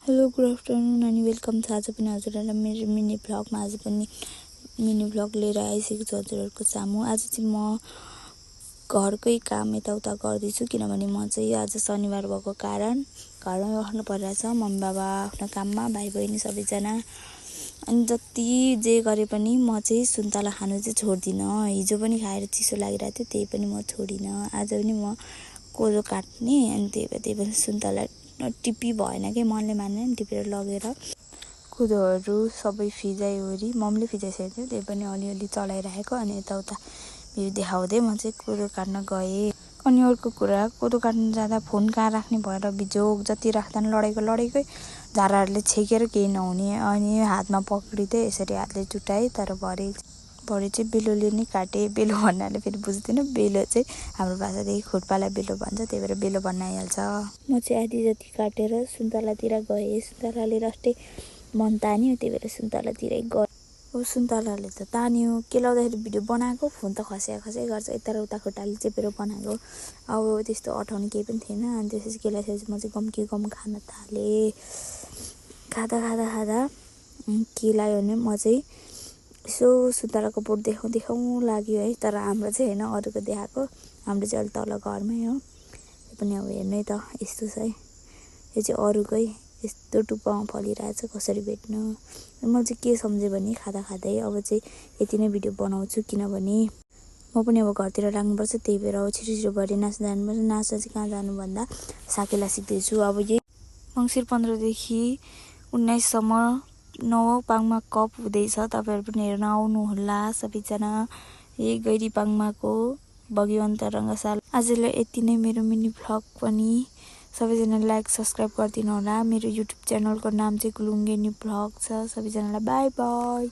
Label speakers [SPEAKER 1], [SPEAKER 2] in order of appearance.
[SPEAKER 1] Hello good afternoon अनि welcome छ आज पनि हजुरहरूलाई मेरो मिनी भ्लगमा आज पनि मिनी भ्लग लिएर आइसकेको छु हजुरहरूको सामु। आज चाहिँ म घरकै काम यताउता गर्दैछु किनभने म चाहिँ आज शनिबार भएको कारण घरमै बस्नु परिरहेछ। मम्मी बाबा आफ्नो काममा, भाइ बहिनी सबैजना। अनि जति जे गरे पनि म चाहिँ सुन्तला खानु चाहिँ छोड्दिनँ। हिजो पनि खाएर चिसो लागिरहेको थियो, त्यही पनि म छोडिनँ। आज पनि म कोदो काट्ने अनि त्यही पनि सुन्तला टिपी भएन कि मनले मानेन, टिपेर लगेर कोदोहरू सबै फिजाइवरी मम्मीले फिजाइसकेको थियो, त्यही पनि अलिअलि चलाइरहेको। अनि यताउता भिउ देखाउँदै म चाहिँ कोदो काट्न गएँ। अनि अर्को कुरा, कोदो काट्न जाँदा फोन कहाँ राख्ने भएर बिजोग जति राख्दा लडेकै झाराहरूले छेकेर केही नहुने। अनि हातमा पक्रिँदै यसरी हातले चुटाएँ, तर भरे चाहिँ बेलोले नै काटेँ। बेलो भन्नाले फेरि बुझ्दैन, बेलो चाहिँ हाम्रो भाषादेखि खुट्पालाई बेलो भन्छ, त्यही भएर बेलो भन्न आइहाल्छ। म चाहिँ आधी जति काटेर सुन्तलातिर गएँ। सुन्तलाले रस्टै मन तान्यो, त्यही भएर सुन्तलातिरै गएँ। अब सुन्तलाले त तान्यो, के लाउँदाखेरि भिडियो बनाएको, फोन त खस्या गर्छ, यता र उता खुट्टाले चेपेर बनाएको। अब त्यस्तो अठाउने केही पनि थिएन। अनि त्यसपछि के लगाइसकेपछि म चाहिँ गम खान थालेँ। खाँदा के लाग्यो भने म चाहिँ यसो सुन्तलाको बोट देखाउँ लाग्यो है। तर हाम्रो चाहिँ होइन, अरूको देखाएको। हाम्रो चाहिँ अलि तल घरमै हो। त्यो पनि अब हेर्नै त यस्तो छ है, यो चाहिँ अरूकै यस्तो टुप्पामा फलिरहेछ, कसरी भेट्नु। म चाहिँ के सम्झेँ भने खाँदै अब चाहिँ यति नै भिडियो बनाउँछु, किनभने म पनि अब घरतिर लाग्नुपर्छ। त्यही भएर अब छिटो गरी नाच्न जानुपर्छ। नाच्न चाहिँ कहाँ जानु भन्दा साकेला सिक्दैछु। अब यही मङ्सिर 15देखि 19सम्म 9औं पाङमा कप हुँदैछ। तपाईँहरू पनि हेर्न आउनुहोला सबैजना। यही गैरी पाङमाको भगवन्त रङ्गशाला। आजलाई यति नै मेरो मिनी भ्लग पनि। सबैजना लाइक सब्सक्राइब गरिदिनु होला। मेरो युट्युब च्यानलको नाम चाहिँ गुलुङ्गेनी भ्लग छ। सबैजनालाई बाई बाई।